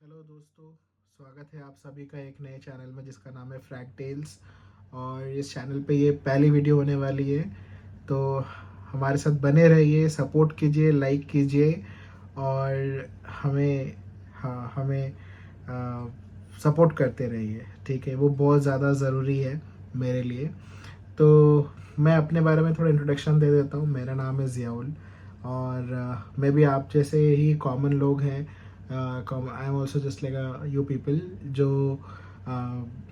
Hello दोस्तों, स्वागत है आप सभी का एक नए चैनल में जिसका नाम है फ्रैग टेल्स। और इस चैनल पे ये पहली वीडियो होने वाली है, तो हमारे साथ बने रहिए, सपोर्ट कीजिए, लाइक कीजिए और हमें हमें सपोर्ट करते रहिए। ठीक है, वो बहुत ज़्यादा ज़रूरी है मेरे लिए। तो मैं अपने बारे में थोड़ा इंट्रोडक्शन दे देता हूँ। मेरा नाम है ज़ियाउल और मैं भी आप जैसे ही कॉमन लोग हैं। I am also just like you people जो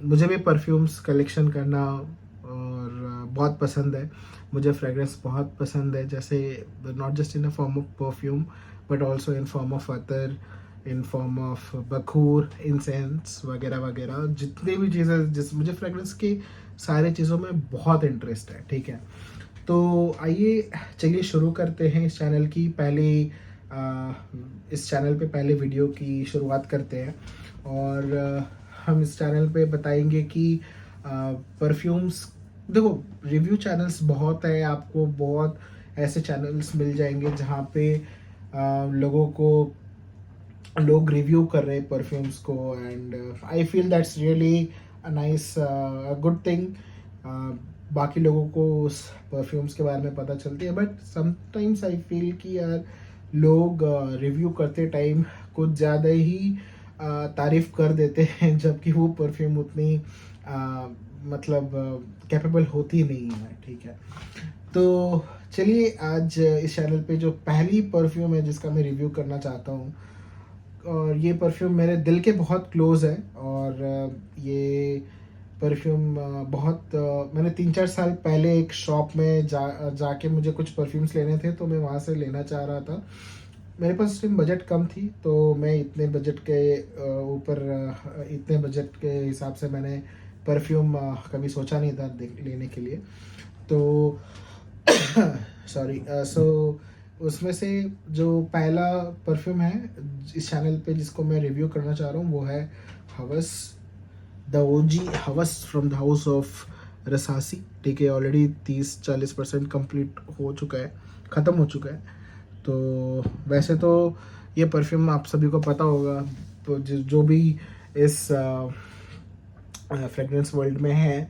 मुझे भी परफ्यूम्स कलेक्शन करना और बहुत पसंद है। मुझे फ्रेगरेंस बहुत पसंद है, जैसे not just in a form of perfume but also in form of अतर, इन फॉर्म ऑफ बखूर, इंसेंस वगैरह वगैरह, जितनी भी चीज़ें जिस मुझे फ्रेगरेंस की सारी चीज़ों में बहुत इंटरेस्ट है। ठीक है, तो आइए चलिए शुरू करते हैं इस चैनल की इस चैनल पे पहले वीडियो की शुरुआत करते हैं। और हम इस चैनल पे बताएंगे कि परफ्यूम्स, देखो, रिव्यू चैनल्स बहुत है, आपको बहुत ऐसे चैनल्स मिल जाएंगे जहाँ पे लोग रिव्यू कर रहे हैं परफ्यूम्स को। And I feel that's really a nice good thing. बाकी लोगों को उस परफ्यूम्स के बारे में पता चलती है, बट समटाइम्स आई फील कि यार लोग रिव्यू करते टाइम कुछ ज़्यादा ही तारीफ कर देते हैं, जबकि वो परफ्यूम उतनी मतलब कैपेबल होती नहीं है। ठीक है, तो चलिए आज इस चैनल पे जो पहली परफ्यूम है जिसका मैं रिव्यू करना चाहता हूँ, और ये परफ्यूम मेरे दिल के बहुत क्लोज़ है। और ये परफ्यूम मैंने 3-4 साल पहले एक शॉप में जाके मुझे कुछ परफ्यूम्स लेने थे, तो मैं वहाँ से लेना चाह रहा था। मेरे पास उस टाइम बजट कम थी, तो मैं इतने बजट के ऊपर इतने बजट के हिसाब से मैंने परफ्यूम कभी सोचा नहीं था लेने के लिए। तो सॉरी, सो उसमें से जो पहला परफ्यूम है इस चैनल पे जिसको मैं रिव्यू करना चाह रहा हूँ वो है हवस, द ओजी हवस फ्रॉम द हाउस ऑफ रसासी। ठीक है, ऑलरेडी 30-40% कंप्लीट हो चुका है, ख़त्म हो चुका है। तो वैसे तो ये परफ्यूम आप सभी को पता होगा, तो जो भी इस फ्रेगरेंस वर्ल्ड में है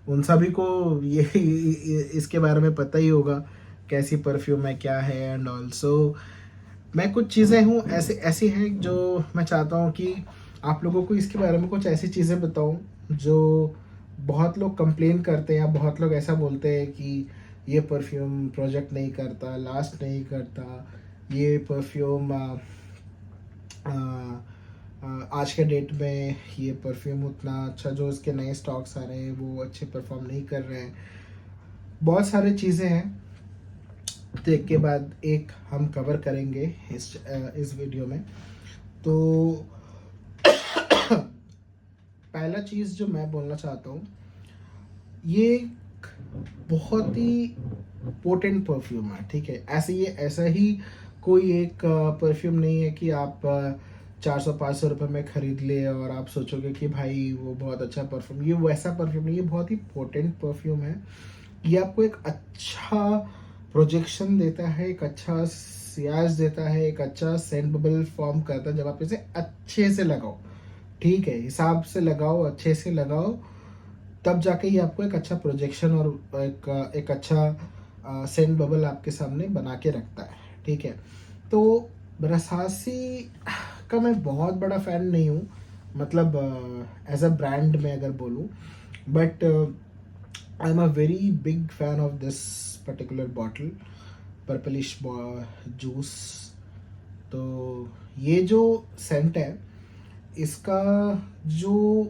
उन सभी को ये इसके बारे में पता ही होगा, कैसी परफ्यूम है, क्या है। एंड ऑल्सो मैं कुछ चीज़ें हूँ ऐसे ऐसी हैं जो मैं चाहता हूँ कि आप लोगों को इसके बारे में कुछ ऐसी चीज़ें बताऊँ जो बहुत लोग कंप्लेन करते हैं, या बहुत लोग ऐसा बोलते हैं कि ये परफ्यूम प्रोजेक्ट नहीं करता, लास्ट नहीं करता, ये परफ्यूम आज के डेट में ये परफ्यूम उतना अच्छा, जो इसके नए स्टॉक्स आ रहे हैं वो अच्छे परफॉर्म नहीं कर रहे हैं। बहुत सारी चीज़ें हैं, तो एक के बाद एक हम कवर करेंगे इस वीडियो में। तो पहला चीज़ जो मैं बोलना चाहता हूँ, ये एक बहुत ही पोटेंट परफ्यूम है। ठीक है, ऐसा ही कोई एक परफ्यूम नहीं है कि आप 400-500 रुपये में ख़रीद ले और आप सोचोगे कि भाई वो बहुत अच्छा परफ्यूम। ये वैसा परफ्यूम नहीं, ये बहुत ही पोटेंट परफ्यूम है। ये आपको एक अच्छा प्रोजेक्शन देता है, एक अच्छा सियाज देता है, एक अच्छा सेंट बबल फॉर्म करता है जब आप इसे अच्छे से लगाओ। ठीक है, हिसाब से लगाओ, अच्छे से लगाओ, तब जाके ये आपको एक अच्छा प्रोजेक्शन और एक अच्छा सेंट बबल आपके सामने बना के रखता है। ठीक है, तो रसासी का मैं बहुत बड़ा फ़ैन नहीं हूँ, मतलब एज अ ब्रांड में अगर बोलूँ, but I am a very big fan of this particular bottle, purplish juice. तो ये जो सेंट है, इसका जो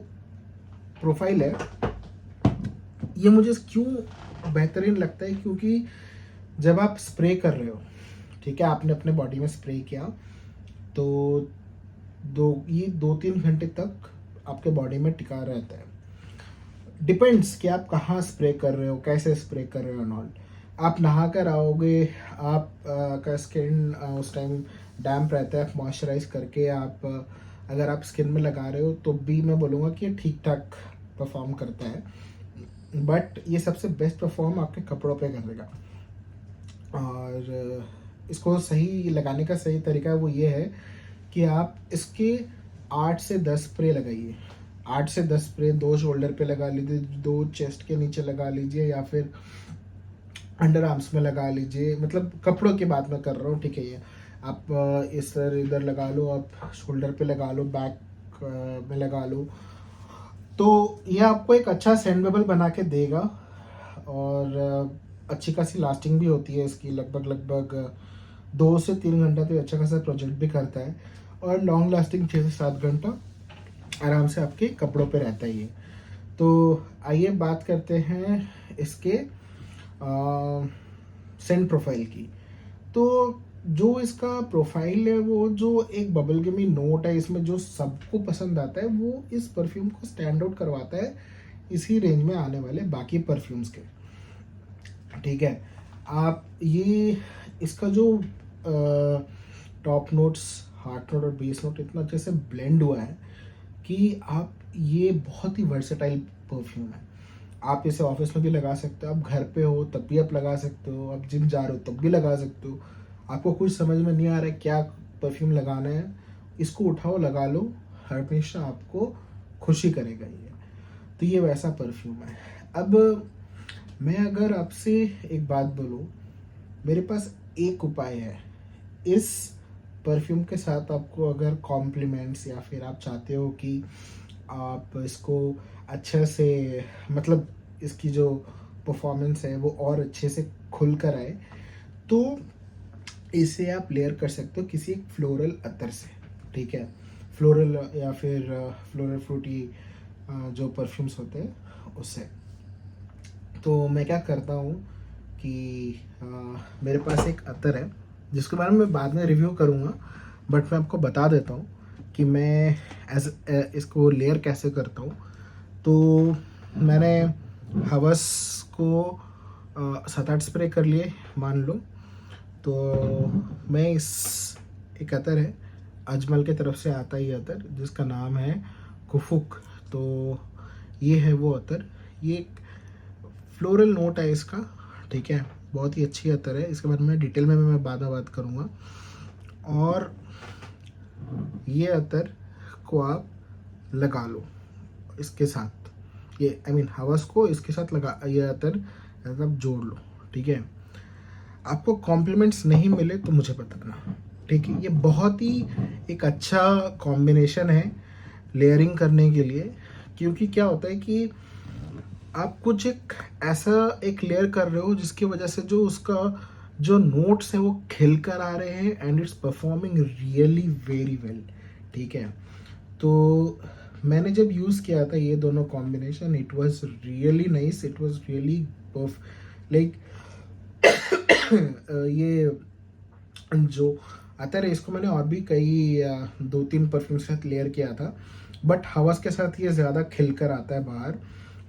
प्रोफाइल है, ये मुझे क्यों बेहतरीन लगता है, क्योंकि जब आप स्प्रे कर रहे हो, ठीक है, आपने अपने बॉडी में स्प्रे किया, तो 2-3 घंटे तक आपके बॉडी में टिका रहता है। डिपेंड्स कि आप कहाँ स्प्रे कर रहे हो, कैसे स्प्रे कर रहे हो नॉल। आप नहा कर आओगे, आप का स्किन उस टाइम डैम्प रहता है, मॉइस्चराइज करके आप अगर आप स्किन में लगा रहे हो तो भी मैं बोलूँगा कि ये ठीक ठाक परफॉर्म करता है, बट ये सबसे बेस्ट परफॉर्म आपके कपड़ों पे करेगा। और इसको सही लगाने का सही तरीका वो ये है कि आप इसके 8 से 10 स्प्रे लगाइए। 8 से 10 स्प्रे 2 शोल्डर पे लगा लीजिए, 2 चेस्ट के नीचे लगा लीजिए, या फिर अंडर आर्म्स में लगा लीजिए। मतलब कपड़ों की बात मैं कर रहा हूँ, ठीक है। ये आप इस तरह इधर लगा लो, आप शोल्डर पे लगा लो, बैक में लगा लो, तो ये आपको एक अच्छा सैंडेबल बना के देगा। और अच्छी खासी लास्टिंग भी होती है इसकी, लगभग 2 से 3 घंटा तो अच्छा खासा प्रोजेक्ट भी करता है। और लॉन्ग लास्टिंग 6 से 7 घंटा आराम से आपके कपड़ों पे रहता ही है। तो आइए बात करते हैं इसके सेंट प्रोफाइल की। तो जो इसका प्रोफाइल है, वो जो एक बबल गमी नोट है इसमें, जो सबको पसंद आता है, वो इस परफ्यूम को स्टैंड आउट करवाता है इसी रेंज में आने वाले बाकी परफ्यूम्स के, ठीक है। आप ये इसका जो टॉप नोट्स, हार्ट नोट और बेस नोट इतना अच्छे से ब्लेंड हुआ है कि आप ये बहुत ही वर्सेटाइल परफ्यूम है। आप इसे ऑफिस में भी लगा सकते हो, आप घर पे हो तब भी आप लगा सकते हो, आप जिम जा रहे हो तब भी लगा सकते हो। आपको कुछ समझ में नहीं आ रहा है क्या परफ्यूम लगाना है, इसको उठाओ, लगा लो, हमेशा आपको खुशी करेगा ये। तो ये वैसा परफ्यूम है। अब मैं अगर आपसे एक बात बोलूँ, मेरे पास एक उपाय है इस परफ्यूम के साथ। आपको अगर कॉम्प्लीमेंट्स, या फिर आप चाहते हो कि आप इसको अच्छे से, मतलब इसकी जो परफॉर्मेंस है वो और अच्छे से खुल कर आए, तो इसे आप लेयर कर सकते हो किसी एक फ्लोरल अतर से, ठीक है। फ्लोरल या फिर फ्लोरल फ्रूटी जो परफ्यूम्स होते हैं उससे। तो मैं क्या करता हूँ कि मेरे पास एक अतर है जिसके बारे में मैं बाद में रिव्यू करूँगा, बट मैं आपको बता देता हूँ कि मैं इसको लेयर कैसे करता हूँ। तो मैंने हवस को 7-8 स्प्रे कर लिए मान लो। तो मैं इस एक अतर है, अजमल की तरफ से आता ही अतर, जिसका नाम है कुफुक। तो ये है वो अतर, ये एक फ्लोरल नोट है इसका, ठीक है। बहुत ही अच्छी अतर है, इसके बारे में डिटेल में मैं बाद में बात करूँगा। और ये अतर को आप लगा लो इसके साथ, ये हवस को इसके साथ लगा, ये अतर मतलब जोड़ लो, ठीक है। आपको कॉम्प्लीमेंट्स नहीं मिले तो मुझे बताना, ठीक है। ये बहुत ही एक अच्छा कॉम्बिनेशन है लेयरिंग करने के लिए, क्योंकि क्या होता है कि आप कुछ एक ऐसा एक लेयर कर रहे हो जिसकी वजह से जो उसका जो नोट्स है वो खिल कर आ रहे हैं, and it's performing really very well, ठीक है। तो मैंने जब यूज़ किया था ये दोनों combination, it was really nice, it was really like ये जो अतर है इसको मैंने और भी कई 2-3 परफ्यूम के साथ लेयर किया था, बट हवस के साथ ये ज़्यादा खिल कर आता है बाहर।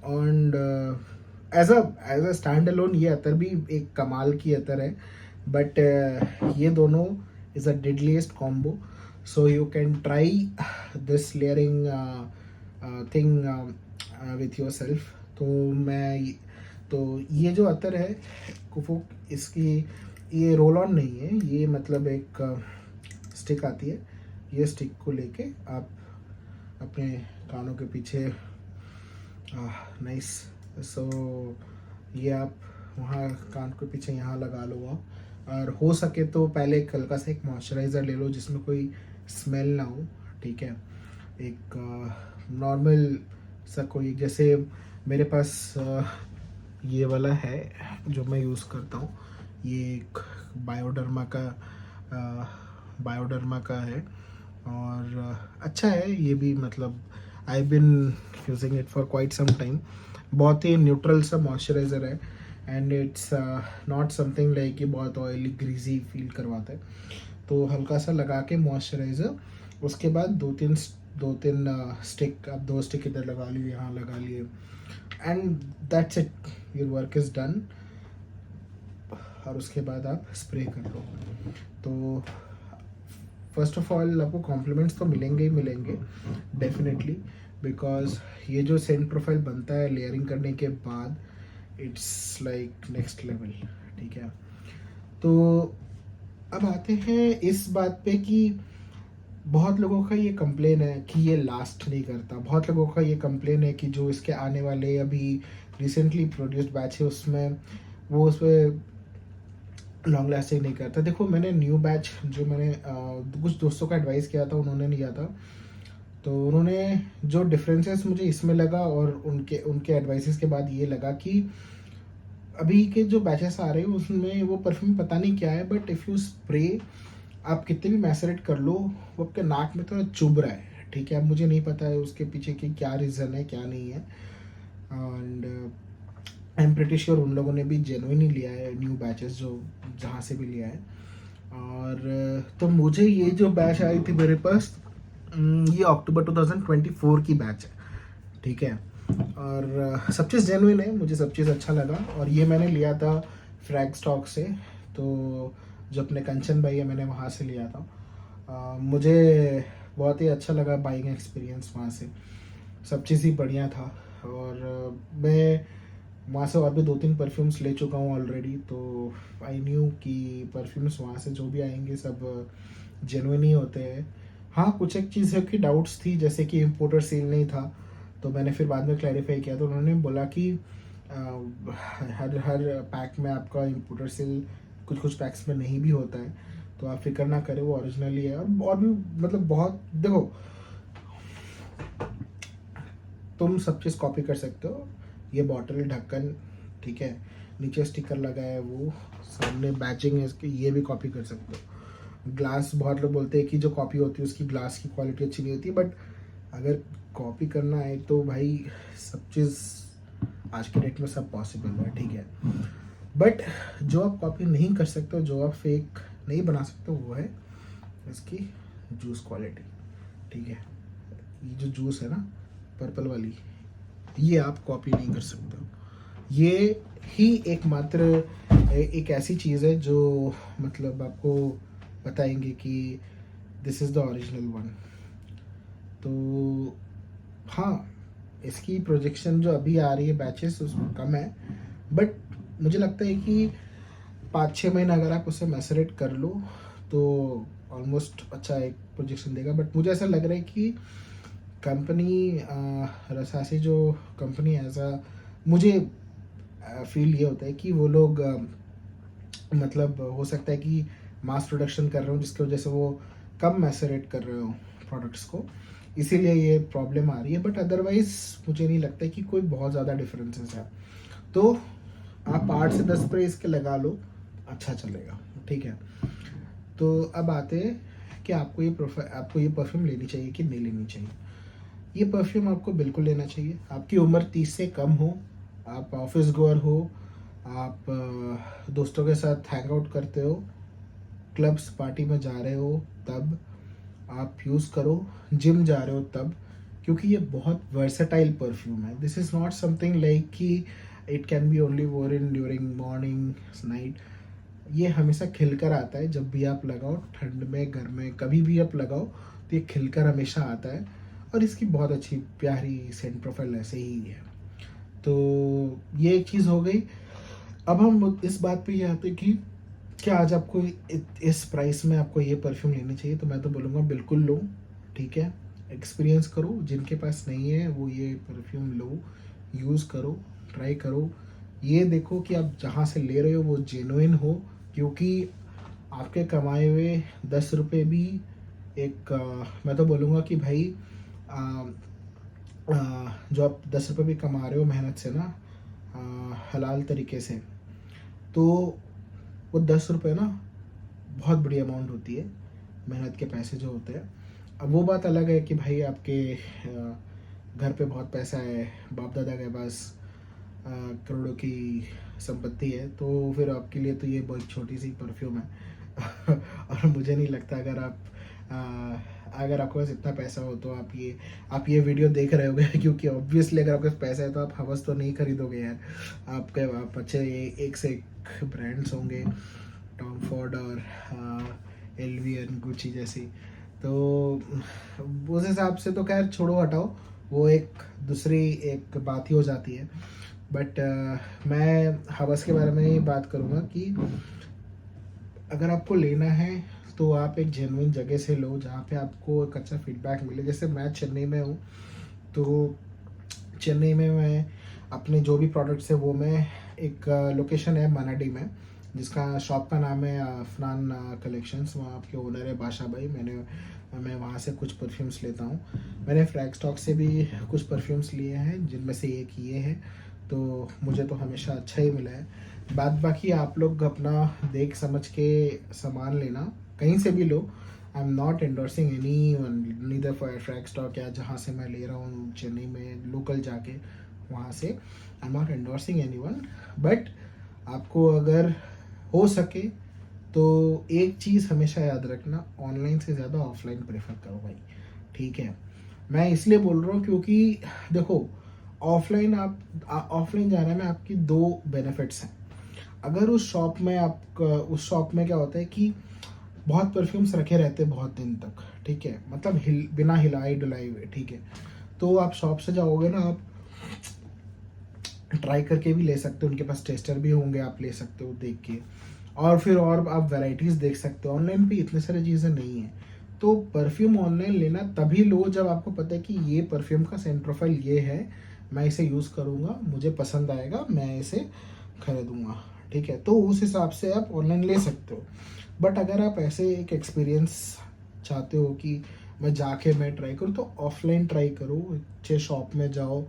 And as a stand alone ये अतर भी एक कमाल की अतर है, बट ये दोनों is a deadliest combo. So you can try this layering thing with your self. तो ये जो अतर है कुफुक, इसकी ये रोल ऑन नहीं है, ये मतलब एक स्टिक आती है, ये स्टिक को लेके आप अपने कानों के पीछे, नाइस। सो ये आप वहाँ कान के पीछे यहाँ लगा लो आप, और हो सके तो पहले एक हल्का सा एक मॉइस्चराइज़र ले लो जिसमें कोई स्मेल ना हो, ठीक है। एक नॉर्मल सा कोई, जैसे मेरे पास ये वाला है जो मैं यूज़ करता हूँ, ये एक बायोडर्मा का है, और अच्छा है ये भी, मतलब I been using it for quite some time. बहुत ही न्यूट्रल सा मॉइस्चराइज़र है, and it's not something like कि बहुत ऑयली ग्रीजी फील करवाता है। तो हल्का सा लगा के मॉइस्चराइज़र, उसके बाद दो तीन स्टिक, आप 2 स्टिक इधर लगा लिए, यहाँ लगा लिए, and that's it, your work is done. और उसके बाद आप स्प्रे कर लो। तो फर्स्ट ऑफ ऑल आपको कॉम्प्लीमेंट्स तो मिलेंगे ही मिलेंगे डेफिनेटली, बिकॉज ये जो सेंट प्रोफाइल बनता है लेयरिंग करने के बाद, इट्स लाइक नेक्स्ट लेवल, ठीक है। तो अब आते हैं इस बात पे कि बहुत लोगों का ये कंप्लेन है कि ये लास्ट नहीं करता, बहुत लोगों का ये कंप्लेन है कि जो इसके आने वाले अभी रिसेंटली प्रोड्यूस्ड बैच है उसमें वो उसमें लॉन्ग लास्टिंग नहीं करता। देखो मैंने न्यू बैच जो मैंने कुछ दोस्तों का एडवाइस किया था, उन्होंने लिया था, तो उन्होंने जो डिफरेंसेस मुझे इसमें लगा और उनके उनके एडवाइसेस के बाद ये लगा कि अभी के जो बैचेस आ रहे हैं उसमें वो परफ्यूम पता नहीं क्या है, बट इफ़ यू स्प्रे, आप कितने भी मैसरेट कर लो, वो आपके नाक में थोड़ा चुभ रहा है, ठीक है। अब मुझे नहीं पता है उसके पीछे की क्या रीज़न है क्या नहीं है, and I am pretty sure उन लोगों ने भी जेन्युइन ही लिया है न्यू बैचेस जो जहाँ से भी लिया है। और तो मुझे ये जो बैच आई थी मेरे पास, ये अक्टूबर 2024 की बैच है, ठीक है। और सब चीज़ जेन्युइन है, मुझे सब चीज़ अच्छा लगा। और ये मैंने लिया था फ्रैग स्टॉक से, तो जो अपने कंचन भाई है मैंने वहाँ से लिया था। मुझे बहुत ही अच्छा लगा बाइंग एक्सपीरियंस वहाँ से, सब चीज़ ही बढ़िया था। और मैं वहाँ से और भी 2-3 परफ्यूम्स ले चुका हूँ ऑलरेडी, तो आई न्यू कि परफ्यूम्स वहाँ से जो भी आएंगे सब जेन्युइन ही होते हैं। हाँ, कुछ एक चीज़ है कि डाउट्स थी, जैसे कि इम्पोर्टर सील नहीं था, तो मैंने फिर बाद में क्लैरिफाई किया, तो उन्होंने बोला कि हर हर पैक में आपका इम्पोर्टर सील कुछ कुछ पैक्स में नहीं भी होता है, तो आप फिक्र ना करें, वो ओरिजिनली है। और भी मतलब बहुत, देखो तुम सब चीज़ कॉपी कर सकते हो, ये बॉटल ढक्कन, ठीक है, नीचे स्टिकर लगा है, वो सामने बैचिंग है इसकी, ये भी कॉपी कर सकते हो। ग्लास, बहुत लोग बोलते हैं कि जो कॉपी होती है उसकी ग्लास की क्वालिटी अच्छी नहीं होती, बट अगर कॉपी करना है तो भाई सब चीज़ आज के डेट में सब पॉसिबल है, ठीक है। बट जो आप कॉपी नहीं कर सकते हो, जो आप फेक नहीं बना सकते हो, वो है इसकी जूस क्वालिटी, ठीक है। ये जो जूस है ना पर्पल वाली, ये आप कॉपी नहीं कर सकते हो। ये ही एकमात्र एक ऐसी चीज़ है जो मतलब आपको बताएंगे कि this is the original one. तो हाँ, इसकी प्रोजेक्शन जो अभी आ रही है बैचेस उसमें कम है, बट मुझे लगता है कि 5-6 महीना अगर आप उसे मैसरेट कर लो तो ऑलमोस्ट अच्छा एक प्रोजेक्शन देगा। बट मुझे ऐसा लग रहा है कि कंपनी रसासी जो कंपनी ऐसा, मुझे फील ये होता है कि वो लोग मतलब हो सकता है कि मास प्रोडक्शन कर रहे हो, जिसकी वजह से वो कम मैसरेट कर रहे हो प्रोडक्ट्स को, इसीलिए ये प्रॉब्लम आ रही है। बट अदरवाइज मुझे नहीं लगता है कि कोई बहुत ज़्यादा डिफरेंसेस है। तो आप 8 से 10 स्प्रे इसके लगा लो, अच्छा चलेगा, ठीक है। तो अब आते हैं कि आपको ये परफ्यूम लेनी चाहिए कि नहीं लेनी चाहिए। ये परफ्यूम आपको बिल्कुल लेना चाहिए। आपकी उम्र 30 से कम हो, आप ऑफिस गोअर हो, आप दोस्तों के साथ हैंग आउट करते हो, क्लब्स पार्टी में जा रहे हो, तब आप यूज़ करो, जिम जा रहे हो तब, क्योंकि ये बहुत वर्सेटाइल परफ्यूम है। This is not something like कि इट कैन बी ओनली वोर इन ड्यूरिंग मॉर्निंग नाइट। ये हमेशा खिलकर आता है, जब भी आप लगाओ, ठंड में, गर्म में, कभी भी आप लगाओ तो ये खिलकर हमेशा आता है। और इसकी बहुत अच्छी प्यारी सेंट प्रोफाइल ऐसे ही है। तो ये एक चीज़ हो गई। अब हम इस बात पे ये आते हैं कि क्या आज आपको इस प्राइस में आपको ये परफ्यूम लेनी चाहिए, तो मैं तो बोलूँगा बिल्कुल लो, ठीक है। एक्सपीरियंस करो, जिनके पास नहीं है वो ये परफ्यूम लो, यूज़ करो, ट्राई करो, ये देखो कि आप जहाँ से ले रहे हो वो जेन्युइन हो, क्योंकि आपके कमाए हुए 10 रुपये भी एक मैं तो बोलूँगा कि भाई आ, जो आप 10 रुपये भी कमा रहे हो मेहनत से ना, हलाल तरीके से, तो वो 10 रुपये ना बहुत बड़ी अमाउंट होती है, मेहनत के पैसे जो होते हैं। अब वो बात अलग है कि भाई आपके घर पे बहुत पैसा है, बाप दादा के पास करोड़ों की संपत्ति है, तो फिर आपके लिए तो ये बहुत छोटी सी परफ्यूम है। और मुझे नहीं लगता अगर आपके पास इतना पैसा हो तो आप ये वीडियो देख रहे होगे, क्योंकि ऑब्वियसली अगर आपके पास पैसा है तो आप हवस तो नहीं खरीदोगे यार। आप अच्छे एक से एक ब्रांड्स होंगे, टॉम फोर्ड और एलवीएन, गुची जैसी, तो उस हिसाब से तो खैर छोड़ो, हटाओ, वो एक दूसरी एक बात ही हो जाती है। बट मैं हवस के बारे में ही बात करूँगा कि अगर आपको लेना है तो आप एक जेन्युइन जगह से लो जहाँ पे आपको एक अच्छा फीडबैक मिले। जैसे मैं चेन्नई में हूँ, तो चेन्नई में मैं अपने जो भी प्रोडक्ट्स है वो मैं एक लोकेशन है मनाडी में, जिसका शॉप का नाम है अफनान कलेक्शंस। वहाँ आपके ओनर है बादशाह भाई। मैं वहाँ से कुछ परफ्यूम्स लेता हूँ। मैंने फ्रैग स्टॉक से भी कुछ परफ्यूम्स लिए हैं, जिनमें से एक ये है, तो मुझे तो हमेशा अच्छा ही मिला है। बाद बाकी आप लोग अपना देख समझ के सामान लेना, कहीं से भी लो। I am not endorsing any one, neither for Frag Stock या जहाँ से मैं ले रहा हूँ चेन्नई में लोकल जाके वहाँ से। आई am not endorsing any one, but आपको अगर हो सके तो एक चीज़ हमेशा याद रखना, ऑनलाइन से ज़्यादा ऑफलाइन प्रेफर करो भाई, ठीक है। मैं इसलिए बोल रहा हूँ क्योंकि देखो, ऑफलाइन जाने में आपकी दो बेनिफिट्स हैं। अगर उस शॉप में क्या होता है कि बहुत परफ्यूम्स रखे रहते हैं बहुत दिन तक, ठीक है, मतलब बिना हिलाई डुलाई हुए, ठीक है। तो आप शॉप से जाओगे ना, आप ट्राई करके भी ले सकते हो, उनके पास टेस्टर भी होंगे, आप ले सकते हो देख के, और फिर और आप वैरायटीज़ देख सकते हो। ऑनलाइन पे इतनी सारी चीज़ें नहीं है। तो परफ्यूम ऑनलाइन लेना तभी लो जब आपको पता है कि ये परफ्यूम का सेंट प्रोफाइल ये है, मैं इसे यूज़ करूँगा, मुझे पसंद आएगा, मैं इसे खरीदूँगा, ठीक है। तो उस हिसाब से आप ऑनलाइन ले सकते हो। बट अगर आप ऐसे एक एक्सपीरियंस चाहते हो कि मैं ट्राई करूँ, तो ऑफलाइन ट्राई करो, अच्छे शॉप में जाओ।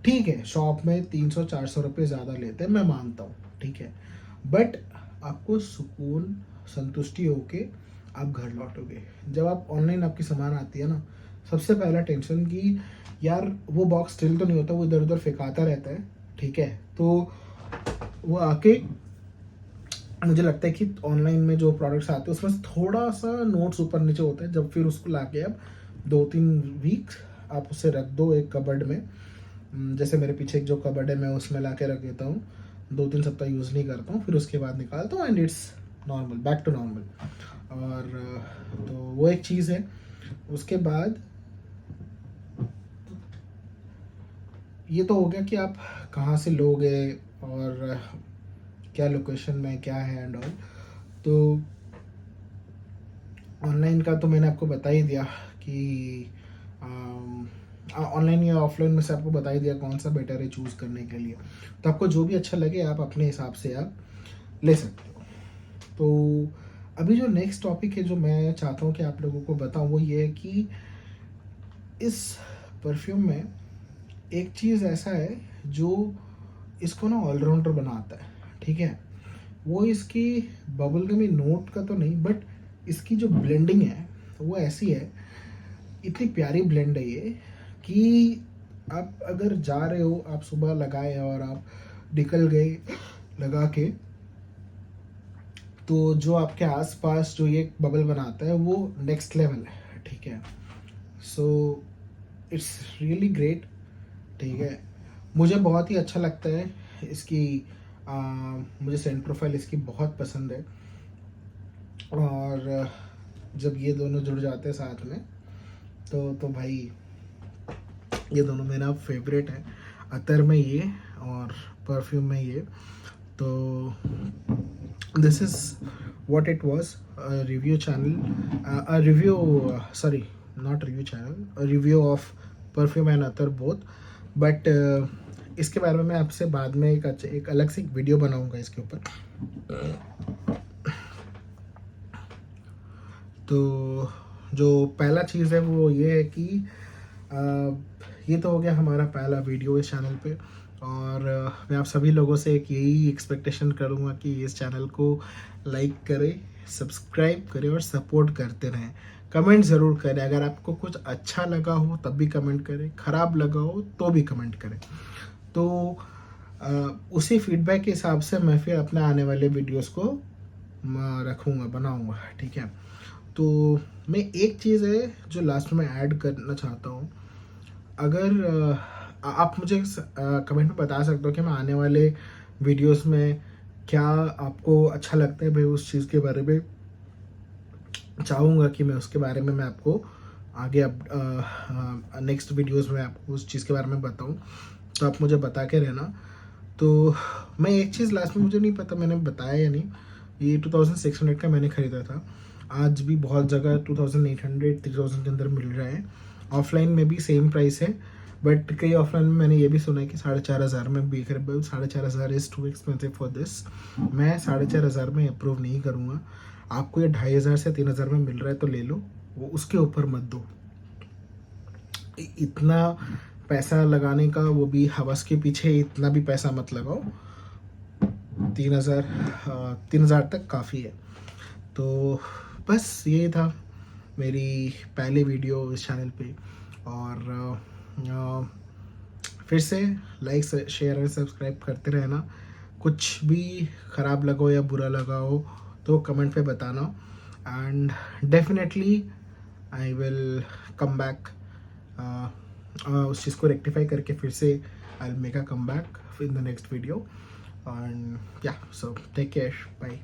ठीक है, शॉप में 300-400 रुपये ज़्यादा लेते हैं, मैं मानता हूँ, ठीक है, बट आपको सुकून संतुष्टि होके आप घर लौटोगे। जब आप ऑनलाइन आपकी सामान आती है ना, सबसे पहला टेंशन कि यार वो बॉक्स स्टिल तो नहीं होता, वो इधर उधर फेंकाता रहता है, ठीक है। तो वो आके मुझे लगता है कि ऑनलाइन में जो प्रोडक्ट्स आते हैं उसमें थोड़ा सा नोट्स ऊपर नीचे होता है। जब फिर उसको लाके आप 2-3 वीक आप उसे रख दो एक कबर्ड में, जैसे मेरे पीछे एक जो कबर्ड है मैं उसमें ला के रख देता हूँ, 2-3 सप्ताह यूज़ नहीं करता हूँ, फिर उसके बाद निकालता हूँ, and it's normal, back to normal. और तो वो एक चीज़ है। उसके बाद ये तो हो गया कि आप कहाँ से लोगे और क्या लोकेशन में क्या है एंड ऑल। तो ऑनलाइन का तो मैंने आपको बता ही दिया कि ऑनलाइन या ऑफलाइन में से आपको बता ही दिया कौन सा बेटर है चूज़ करने के लिए। तो आपको जो भी अच्छा लगे आप अपने हिसाब से आप ले सकते हो। तो अभी जो नेक्स्ट टॉपिक है जो मैं चाहता हूँ कि आप लोगों को बताऊँ, वो ये है कि इस परफ्यूम में एक चीज़ ऐसा है जो इसको ना ऑलराउंडर बनाता है, ठीक है। वो इसकी बबल गमी नोट का तो नहीं, बट इसकी जो ब्लेंडिंग है वो ऐसी है, इतनी प्यारी ब्लेंड है ये, कि आप अगर जा रहे हो, आप सुबह लगाए और आप निकल गए लगा के, तो जो आपके आसपास जो ये बबल बनाता है वो नेक्स्ट लेवल है, ठीक है। सो इट्स रियली ग्रेट, ठीक है। मुझे बहुत ही अच्छा लगता है इसकी, मुझे सेंट प्रोफाइल इसकी बहुत पसंद है। और जब ये दोनों जुड़ जाते हैं साथ में, तो भाई ये दोनों मेरा फेवरेट है, अतर में ये और परफ्यूम में ये। तो this is what it was, a review channel, a review, sorry, not review channel, a review of perfume and other both, but इसके बारे में मैं आपसे बाद में एक अलग से एक वीडियो बनाऊंगा इसके ऊपर। तो जो पहला चीज़ है वो ये है कि ये तो हो गया हमारा पहला वीडियो इस चैनल पे, और मैं आप सभी लोगों से एक यही एक्सपेक्टेशन करूँगा कि इस चैनल को लाइक करें, सब्सक्राइब करें और सपोर्ट करते रहें। कमेंट ज़रूर करें, अगर आपको कुछ अच्छा लगा हो तब भी कमेंट करें, ख़राब लगा हो तो भी कमेंट करें। तो उसी फीडबैक के हिसाब से मैं फिर अपने आने वाले वीडियोस को रखूँगा, बनाऊँगा, ठीक है। तो मैं एक चीज़ है जो लास्ट में ऐड करना चाहता हूँ, अगर आप मुझे कमेंट में बता सकते हो कि मैं आने वाले वीडियोस में क्या आपको अच्छा लगता है, भाई उस चीज़ के बारे में चाहूँगा कि मैं उसके बारे में मैं आपको आगे अब नेक्स्ट वीडियोस में आपको उस चीज़ के बारे में बताऊँ, तो आप मुझे बता के रहना। तो मैं एक चीज़ लास्ट में, मुझे नहीं पता मैंने बताया या नहीं, ये 2600 का मैंने ख़रीदा था। आज भी बहुत जगह 2800 3000 के अंदर मिल रहा है। ऑफलाइन में भी सेम प्राइस है, बट कई ऑफलाइन में मैंने ये भी सुना है कि 4500 में बिक रहे। 4500 is too expensive for this. मैं 4500 में अप्रूव नहीं करूँगा। आपको ये 2500 से 3000 में मिल रहा है तो ले लो, वो उसके ऊपर मत दो। इतना पैसा लगाने का, वो भी हवस के पीछे इतना भी पैसा मत लगाओ। 3000 तक काफ़ी है। तो बस ये था मेरी पहली वीडियो इस चैनल पे। और फिर से लाइक शेयर और सब्सक्राइब करते रहना। कुछ भी ख़राब लगा हो या बुरा लगा हो तो कमेंट पे बताना, and definitely I will come back. उस चीज़ को रेक्टिफाई करके फिर से I will make a come back in the next video. And या, सो टेक केयर, बाय।